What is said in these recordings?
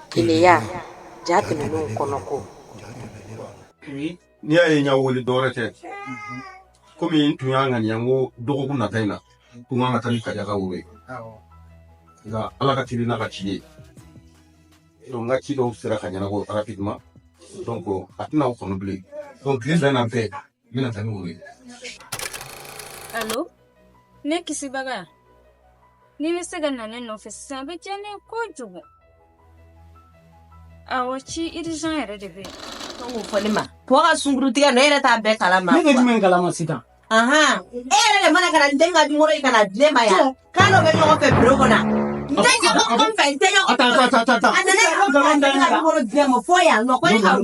Keleya jatini no konoko. Ni ya nya woli dorete. Komi tuyanga nyango dogo kuna taina. Tunga tani kaja ka wuri. Ga ala ka tiri na ka chiye. Donc chi do sera kanya na go rapidement. Donc atina ko no bli. Donc les na pe mina tani wuri. Allô? Ne kisibaga. Ni mesega na ne no fesa be jene ko jugo. Awachi irijan yare de be. Tongo folima. Poga sunguru tiga no era ta be kala ma. Ne ga dimen kala ma sita. Aha. Era mana kana ndenga di moro kana dema ya. Kano be no fe brogona. Ndenga ko kon fe ndenga. Ata. Ana moro demo foya no ko ya.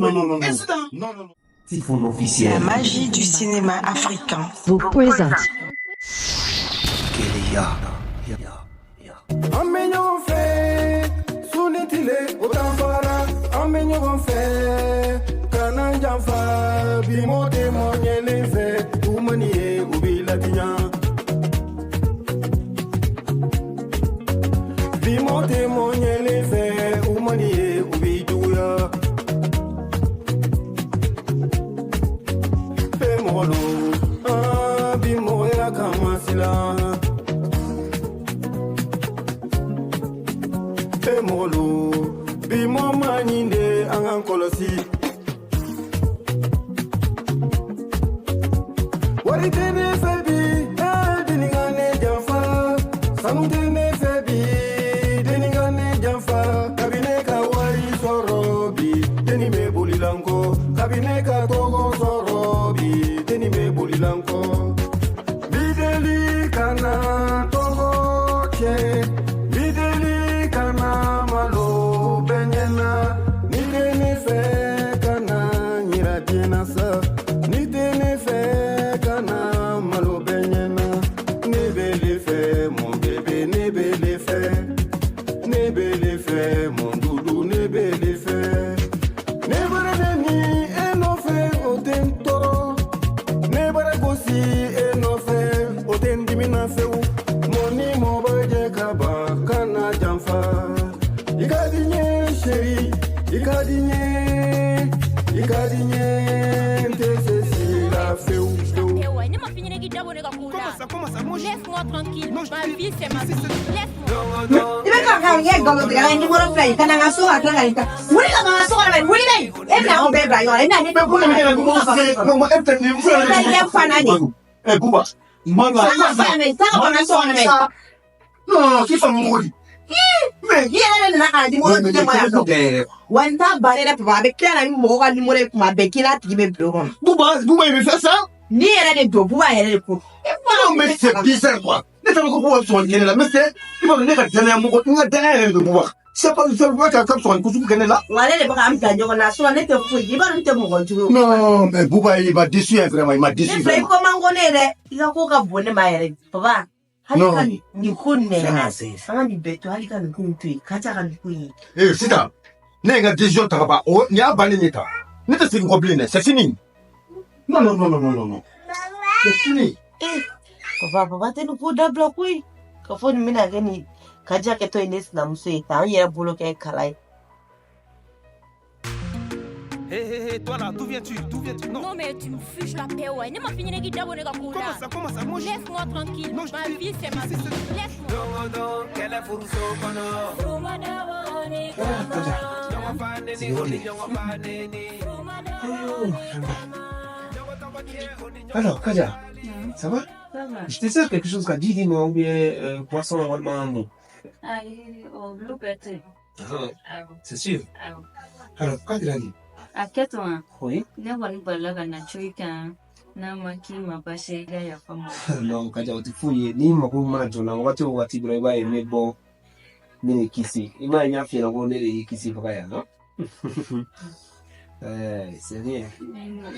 Non. Typhon officiel. La magie du cinéma africain. Vous présente. Keleya. Amenyo fe sunitile utanfara amenyo fe kana jamfa bimote monyele fe umanie ubila tinya bimote monyele fe umanie ubijuya fe molo bimoya kamasila Molo, be more money in the Ankolosi. What it is, baby, Dinigane Jaffa, something is baby, Dinigane Jaffa, Kabineka Wari Sorobi, Denime Bulilanko, Kabineka Togo Sorobi, Denime Bulilanko, Bideli Kana Togo Che. Laisse-moi tranquille, ma vie c'est ma vie. Laisse-moi. Ibe ka ka ye gogo de la ni moro fly kana nga so aka nga ita. Wuri ka nga so ala wuri dai. E na on be bra yo, e na ni be ko na ni ko fa. Non, ma epte ni fura. Ya fana ni. Kuba. Manga. Sa me sa ko na so na me. Non, qui fa mori. Me ye na ka di moro de ma ya. Wanta bare da pa be kla na ni mo ka ni moro kuma be kila ti be bro. Kuba, il veut faire ça? Ni era de do buba era de ko. Non, mais c'est bizarre, quoi. Ne t'as pas compris son lien là, mais c'est. Il va venir à dernier mot, il va dernier de pouvoir. C'est pas le seul voix qui a comme son cousin qui est là. Wale le ba am ta jogo na so na te fu yi ba nte mo gonju. Non, mais Bouba, il m'a déçu, vraiment, il m'a déçu. Ni fly ko mango ne de. Ika ko ka bone ma yere. Papa. Non. Halika ni kunne. Anga ni beto halika ni kuntu. Kacha ka ni kunyi. Eh, Sita. N'est-ce pas décision t'as pas. Oh, n'y a pas de neta. Ne te fais une copine, c'est fini. Non. C'est fini. Papa te no poda blokui. Ka fo ni mina gani kaja ke to ines na muso ta an yera bolo ke kalai. Hé, toi là, d'où viens-tu? Non mais tu me fiches la paix, ouais. Ne m'a fini de guider, on est là. Comment ça? Moi, Laisse-moi tranquille, ma vie c'est ma vie. Laisse-moi. quelle est pour Alors, Kaja, ça va? Ça va. Je te sers quelque chose qu'a dit, dis-moi, ou bien poisson normalement mot. Blue Betty. C'est sûr. Alors, quand il a dit? A ketwa. Oui. Ne wani balaga na chuika. Na maki mapashe ga ya famo. Non, Kaja, utifuye, ni makuru mana jona, wati braiba emebo, nene kisi. Ima nyafi na go nene kisi fakaya, no? C'est rien.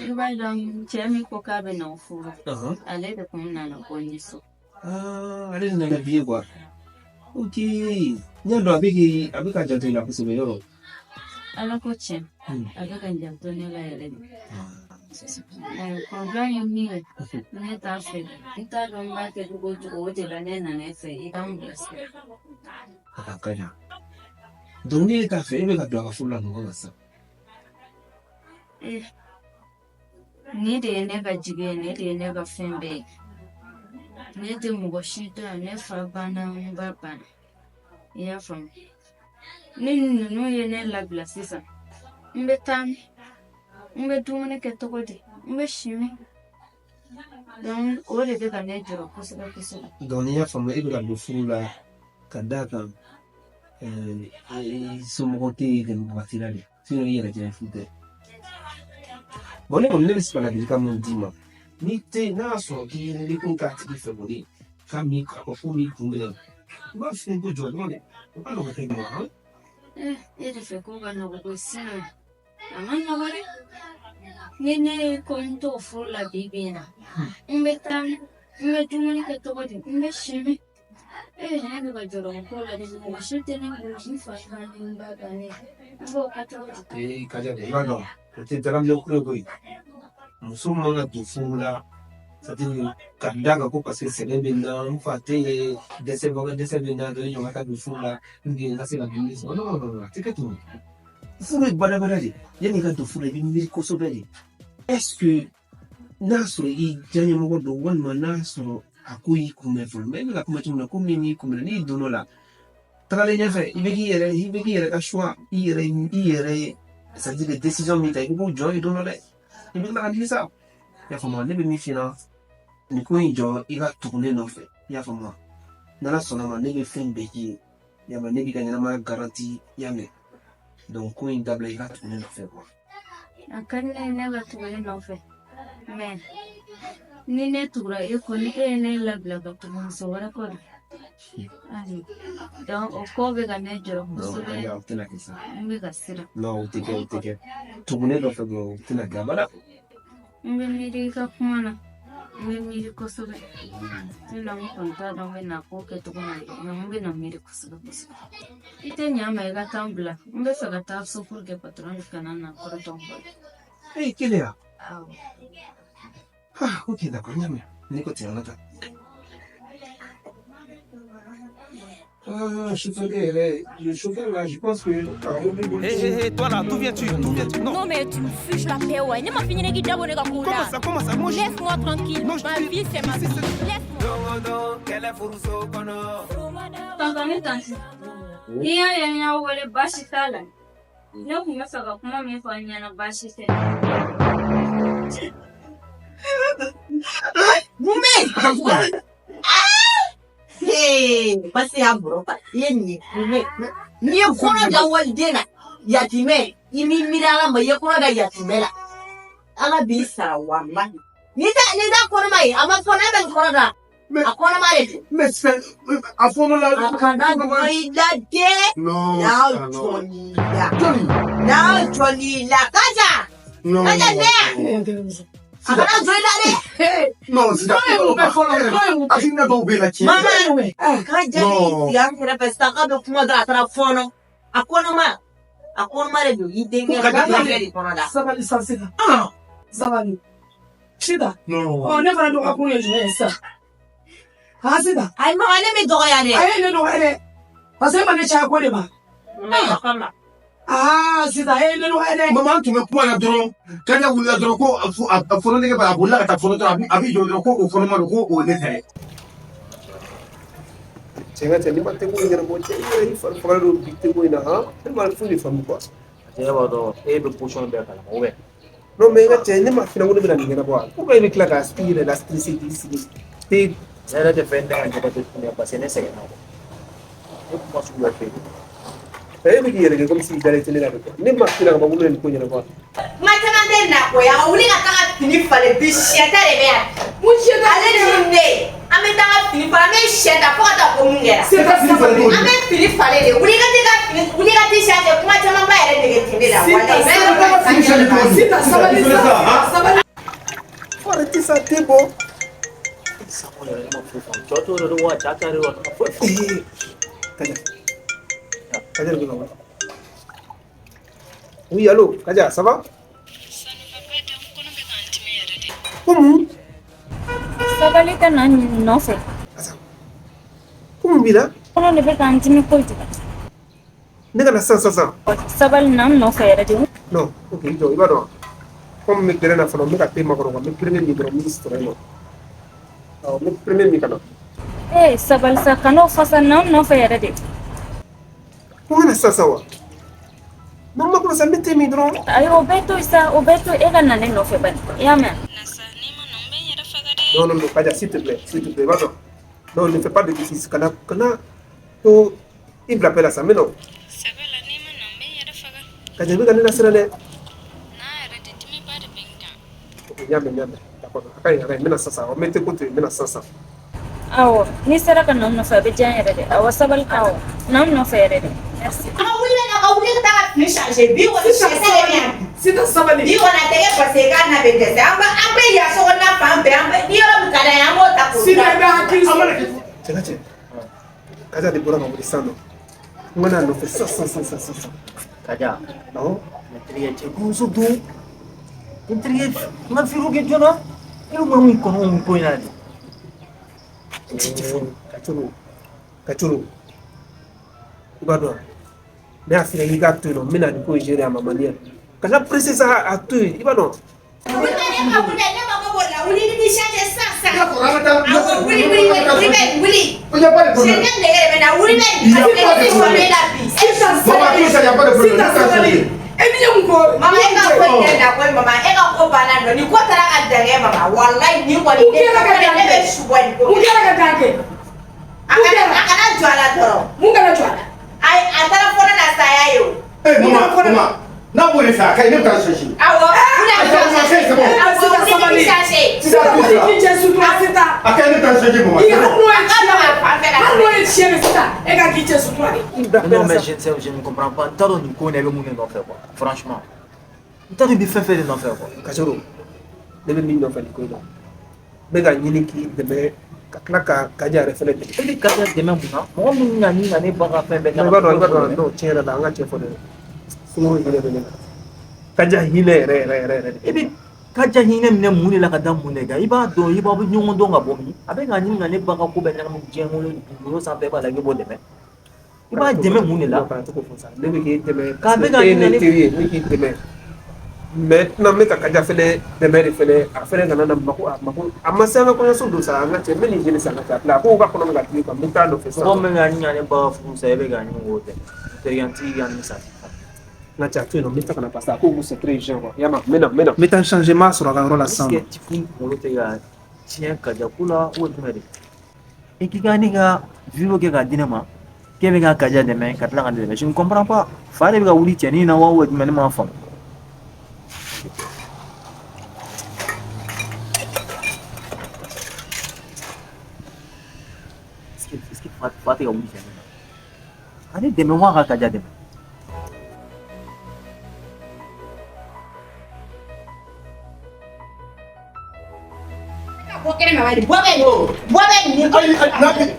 Iba don chemi ko kabe na ufuru. Uh-huh. Ale de kumna na konyiso. Ah, allez, on a la vie, quoi. Ok. Nyando abika janto ila kusebe yo. Ala koche. Aga janto ne la yele. Konjwa yemile. Ne ta fe. Ita don ma ke dugo dugo de la nena ne fe. Ita mbese. Kaja. Donc ni ka fe be ka do ka fula no sa. Ni de ne ka jige ne de ne ka fɛn bɛɛ ne tɛ mɔgɔ si dɔn ne fa banna n ba banna I y'a faamu ni ninnu ye ne labila sisan n bɛ taa min n bɛ dumuni kɛ cogo di n bɛ si min donc o de bɛ ka ne jɔrɔ kosɛbɛ kosɛbɛ. Donc ni y'a faamu e bɛ ka don furu la ka d'a kan somɔgɔw tɛ yen waati la de sinon I yɛrɛ jɛn fu tɛ. Bon ne kɔni ne bɛ se ka ladilikan min d'i ma ni tɛ n'a y'a sɔrɔ k'i ye ne kun k'a tigi fɛ kɔni k'a m'i ka fɔ m'i kunbɛn I b'a f'i ye ko jɔ dɔrɔn dɛ o ka nɔgɔn tɛ ma han. E de fɛ ko ka nɔgɔ ko sinon a ma nɔgɔ dɛ ni ne ko n t'o furu la bi bi in na n bɛ taa n bɛ dumuni kɛ cogo di n bɛ si min ne bɛ ka jɔrɔ ko la de mɔgɔ si tɛ ne bolo n fa kan ni n ba kan ne n b'o kɛ cogo di. Kaja de I b'a dɔn o tɛ darabilen kulo koyi muso man ka don furu la c'est-à-dire ka d'a kan ko parce que sɛgɛn bɛ n na n fa tɛ yen dɛsɛ bɛ n na dɔn ɲɔgɔn ka don furu la n ka se ka dumuni sɔrɔ non a tɛ kɛ ten furu ye badabada de yanni I ka don furu la I bɛ miiri kosɛbɛ de est-ce que n'a sɔrɔ I diyaɲɛmɔgɔ don walima n'a sɔrɔ a ko y'i kunbɛn fɔlɔ mais I bɛ ka kuma cogo min na ko min y'i kunbɛn n'i donn'o la tagalen ɲɛfɛ I bɛ k'i yɛrɛ ka choix I yɛrɛ c'est-à-dire décision min ta I b'o jɔ I don dɔ dɛ I bɛ tila ka nimisa I y'a faamu ne bɛ min f'i ɲɛna nin ko in jɔ I ka tugu ne nɔfɛ I y'a faamu n'Ala sɔnna ma ne bɛ fɛn bɛɛ k'i ye I y'a mɛn ne b'i ka ɲɛnamaya garanti I y'a mɛn donc ko in dabila I ka tugu ne nɔfɛ quoi. A ka di ne ye ne ka tugu ne nɔfɛ mais ni ne tugura e kɔni e ye ne labila ka tugu muso wɛrɛ kɔ de ayi donc o ko bɛ ka ne jɔrɔ kosɛbɛ o tɛna kɛ sa n bɛ ka siran. non o tɛ kɛ tugu ne nɔfɛ dɔrɔn o tɛna kɛ abada. n bɛ miiri I ka kuma na n bɛ miiri kosɛbɛ sinon n kɔni t'a dɔn n bɛ na ko kɛ cogo min na mais n bɛ na miiri kosɛbɛ kosɛbɛ I tɛ ɲa ma I ka taa n bila n bɛ fɛ ka taa so pour que patron kana na kɔrɔtɔ n kɔ. Keleya. Awɔ. Ok d'accord n y'a mɛn ne ko ten an ka taa. Chauffeur yɛrɛ le chauffeur là je pense que. Hé, toi là, d'où viens-tu? Non mais tu me fiches la paix, ouais. Ne m'a fini de guider, Comment ça? Moi, laisse-moi tranquille. Non, ma vie c'est ma vie. Tanzanie tansi. I y'a ye n y'a wele baasi t'a la. Ne tun bɛ fɛ ka kuma min fɔ n ɲɛna baasi tɛ. Pasi ya boroba ye ni kume ni kono da waldena yatime imi mirala ma ye kono da yatime la ala bi sa wallahi ni da kono mai ama kono da kono da kono mai mais c'est à fond la akanda mai da de non now Johnny la kaja non akanda Johnny la de non c'est asina ba ubela chi mama kaja ni ya mira pesta ka do kuma da tra fono akono ma le do idenge Sabali sansika. Sabali. Shida. non Oh, never do akuye jesa. Hasida. ay ma wale mi dogo ya de Ay ne do ene. Pase ma ne cha ko de ba. Sida ne do ene. maman tu me kuma na dɔrɔn kana wuli la dɔrɔn ko a fɔlɔ nege b'a bolila ka taa fɔlɔ dɔrɔn a bɛ jɔ dɔrɔn ko o fɔlɔ ma don ko o ne tɛ. Cɛ ni ma tɛ ko in ɲɛnabɔ cɛ I fari don bi tɛ ko in na han ne ma foyi de faamu quoi. Ne b'a dɔn e bɛ position bɛɛ kalama ou bien. Non mais nga cɛ ne ma fina ko ne bɛ na nin ɲɛnabɔ wa ou bien I bɛ tila ka i yɛrɛ la stresser k'i sigi. Ne yɛrɛ tɛ fɛn da ka jaba tɛ tuguni parce que ne sɛgɛnna o. Ne kuma sugu bɛɛ fɛ yen. E bɛ k'i yɛrɛ kɛ comme si I dalen tɛ ne la de quoi ne ma fina ka ma wuli nin ko ɲɛnabɔ wa. ma caman tɛ na ko ya wuli ka taga fini falen bi siyɛta de bɛ yan mun siyɛta ale ni ne an bɛ taga fini falen an bɛ siyɛta fo ka taa ko mun kɛra an bɛ fini falen de wuli ka t'i siyɛta kuma caman ba yɛrɛ nege tɛ ne la Sabali. Faut arrêter ça t'es bon. Sama yɛrɛ ma foyi faamu cɔ t'o yɛrɛ wa cɛ t'are wa ma foyi faamu. Kaja de bɛ oui allô Kaja ça va? Comment? Sabali tɛ na nin nɔfɛ. Comment b'i la? Kɔnɔ de bɛ ka n dimi kojugu. ne kana san sabali na no fa yɛrɛ de non ok jɔ i b'a dɔn comme n bɛ gɛrɛ na fana n bɛ ka te makɔrɔ quoi n bɛ premier min dɔrɔn ministre ye n bɛ premier min kana sabali sa kan'o fasa na no fa yɛrɛ de ko n kana san wa non ma kɔlɔsi n bɛ te min dɔrɔn ayi o bɛ to sa o bɛ to e ka na ne nɔfɛ bani i y'a mɛn non Kaja s'il te plaît i b'a dɔn non ne fais pas de bêtises kana to i bila paix la sa mais non Kaja i bɛ ka ne lasiran dɛ n y'a mɛn d'accord a ka ɲi n bɛna sisan n bɛ te ko to yen n bɛna sisan awɔ n'i sera ka na nɔfɛ a bɛ diya n yɛrɛ de awɔ sabali awɔ na nɔfɛ yɛrɛ de merci ka wuli ka taa ka fini changer bi kɔni Sita sabali. Bi kɔni a tɛ kɛ parce que k'a na bɛ dɛsɛ an bɛ yan sokɔnɔna fan bɛɛ an bɛ ni yɔrɔ min ka d'an ye an b'o ta k'o Sita i bɛ hakili sɔrɔ. cɛ Kaja de bɔra ka wuli sisan nɔ n bɛna a nɔfɛ sisan Kaja awɔ ne terikɛ cɛ muso don n terikɛ n ka firiw kɛ joona e ma mun kɔnɔ mun ko in na de Kacuru i b'a dɔn ne y'a f'i ɲɛna i k'a to yen nɔ n bɛna nin ko in gérer a ma manière kana presser sa a to yen i b'a dɔn wuli ne ma ko b'o la wuli ni changer sisan wuli c'est ne nɛgɛ de bɛ na wuli bɛ Sabali. E ni ye mun ko? Mama e ka ko in da ko mama e ka ko banna dɔ ni ko taara ka dangɛ mama wallahi ni kɔni ne bɛ suwa ni ko Mun kɛra ka taa kɛ? a kana jɔ a la dɔrɔn Mun kana jɔ a la? a taara fɔlɔ la saya ye o mama n'a b'o de fɛ a ka ɲi ne bɛ taa changer awɔ a ka ɲi ne bɛ taa changer mama non mais je ne comprends pas n t'a dɔn nin ko in na i bɛ mun de nɔfɛ quoi franchement n t'a dɔn i bɛ fɛn fɛn de nɔfɛ quoi Kacuru ne bɛ min nɔfɛ nin ko in na n bɛ ka ɲini k'i dɛmɛ ka tila ka Kaja yɛrɛ fɛnɛ dɛmɛ e bɛ Kaja dɛmɛ mun na mɔgɔ min ka ɲini ka ne ba ka fɛn bɛɛ i b'a dɔn non tiɲɛ yɛrɛ la an ka cɛ fɔ dɛ sunguru hinɛ bɛ ne la Kaja hinɛ yɛrɛ de e bɛ Kaja hinɛ minɛ mun de la ka da mun de kan i b'a dɔn i b'a bɛ ɲɔgɔn dɔn ka bɔ min a bɛ ka ɲini ka ne ba ka ko bɛɛ ɲagami diɲɛ kɔnɔ sanfɛ i b'a la i b'o dɛmɛ i b'a dɛmɛ mun de la ne bɛ k'i dɛmɛ k'a bɛ ka ɲini ne teri ye ne k'i dɛmɛ maintenant n bɛ ka Kaja fɛnɛ dɛmɛ de fɛnɛ a fɛnɛ kana na mako a ma se an ka kɔɲɔso don sa an ka cɛ n bɛ nin ɲini sa an ka cɛ a ko ka kɔnɔ ka tigi kan n bɛ taa nɔfɛ sisan mɔgɔ min ka ɲini ka ne ba ka furu sa e bɛ ka ɲini k'o dɛmɛ terikɛtigi ka nimisa n ka cɛ a to yen nɔ n bɛ taa ka na parce que a ko c'est très urgent quoi yama n bɛ taa changement sɔrɔ a ka yɔrɔ la sisan est-ce que Tifu kunkolo tɛ ka tiɲɛ Kaja ko la o ye jumɛn de e k'i ka ne ka vidéo kɛ k'a di ne ma k'e bɛ ka Kaja dɛmɛ ka tila ka ne dɛmɛ je ne comprends pas fa de bɛ ka wuli cɛnin na wa o ye jumɛn ne m'a faamu est-ce que fa tɛ ka wuli cɛnin na ale dɛmɛ wa a ka Kaja dɛmɛ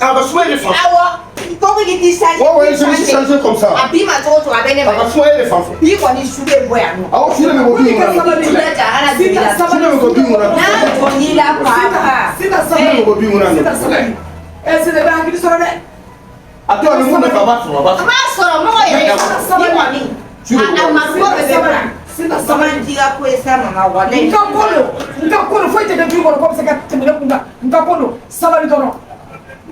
a ka suma e de fan fɛ awɔ kɔmi k'i ti changer je me suis changé comme ça a bi ma cogo cogo a bɛ ne a ma ka suma e de fan fɛ bi kɔni su bɛ bɔ yan nɔ awɔ su de bɛ bɔ bin kɔnɔ su bɛ ja kana joli la su de bɛ bɔ bin kɔnɔ n'a jɔn'i la papa Sita su de bɛ bɔ bin kɔnɔ Sita sabali. Sita bɛ hakili sɔrɔ dɛ. a to a bɛ mun de fɛ a b'a sɔrɔ a b'a a sɔrɔ b'a sɔrɔ mɔgɔ yɛrɛ ni kɔni a ma ko bɛ bɛ bila Sita sabali t'i ka ko ye sa mama walayi N ka ko don foyi tɛ kɛ du kɔnɔ ko bɛ se ka tɛmɛ ne kun kan n ka ko don sabali dɔrɔn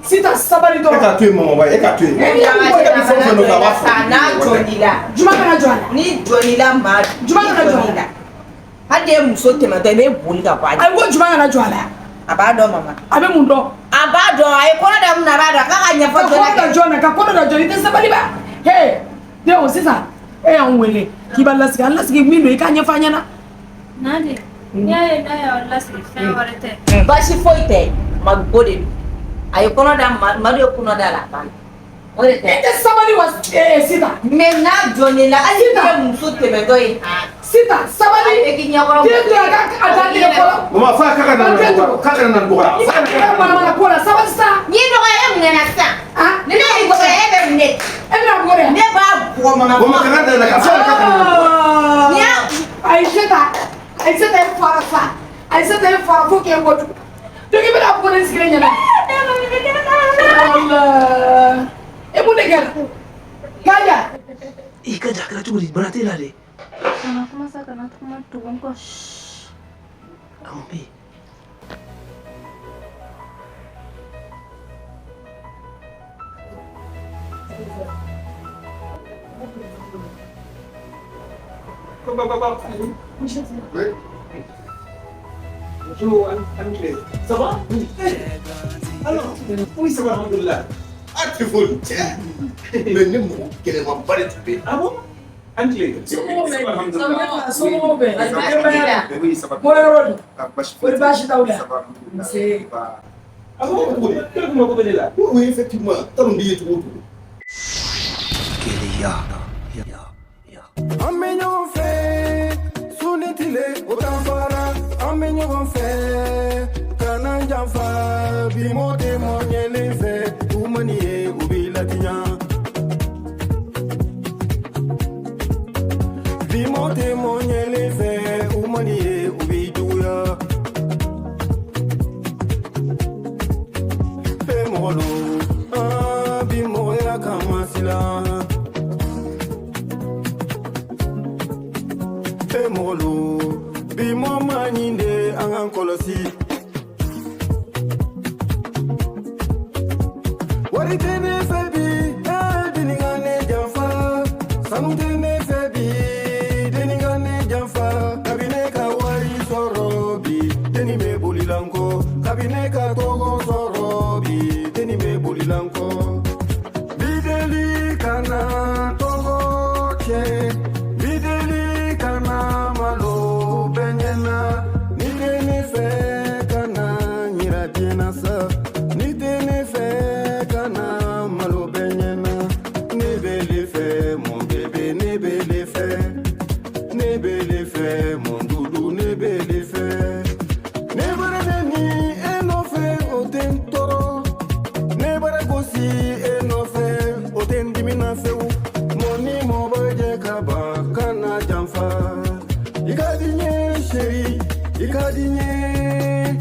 Sita sabali e dɔrɔn. k'a to yen mama ba e k'a to yen n'a jɔn'i la Juma kana jɔ a la. ni jɔn'i la maa Juma kana jɔ a la. hali n'i ye muso tɛmɛtɔ i bɛ boli ka bɔ a Ayi ko juma kana jɔ a la. a b'a dɔn mama A bɛ mun dɔn? a b'a dɔn a ye kɔnɔ da mun na a b'a dɔn a k'a ka ɲɛfɔ Ka kɔnɔ da jɔn na ka kɔnɔ da jɔn i tɛ sabali ba. He denw sisan e y'an wele k'i b'a lasigi an lasigi min don i k'a ɲɛfɔ an ɲɛna. Nani n'i y'a ye n'a y'aw lasigi fɛn wɛrɛ tɛ baasi foyi tɛ mago de don a ye kɔnɔ da madu ye kɔnɔ da la a banna o de I tɛ tɛ sabali wa Sita. mais n'a jɔn'i la hali n'i ye muso tɛmɛtɔ ye Sita sabali. a bɛ k'i ɲɛkɔrɔ Den to yen a t'a tigɛ fɔlɔ. mama f'a ka na dɔgɔya I b'a kɛ manamana ko la sabali sa. n'i dɔgɔya e mun nana sisan ni ne y'i dɔgɔya e bɛ mun de E bɛna bugɔ de. ne b'a bugɔ mama mama kana da yɛlɛ ka fɔ ka n'i y'a Aïssata e fara sa. Aïssata e fara fo k'e bɔ tugun. Donc i bɛna bugɔ ne sigilen ɲɛna. Allah. E mun de kɛra? Kaja. Kaja kala tuguri barate la de. Kana kuma sa kana kuma tugon ko. Ambe. Bonjour, Anglais. Ça va? Alors, oui, ça va, alhamdoulilah. Ah, tu veux tiens. Mais ne me qu'elle m'a pas retrouvé. Ah bon? Anglais. Ça va. Oui, ça va. C'est Ah bon? Comment vous venez là? Oui, effectivement. T'as oublié tout. Amenyo fe sunitile utamfara amenyo fe kana jamfa bimote monyele fe umaniye ubilatinya bimote monyele fe umaniye ubijuya fe molo bimoya kamasila Molo, bi mama nyinde angan kolosi. Wari tene febi, deningane jamfa. Sanu tene febi, deningane jamfa. Kabine ka wari sorobi, deni me bolilanko. Kabine ka togo sorobi, deni me bolilanko. Bideli kana togo che. Ikadinye,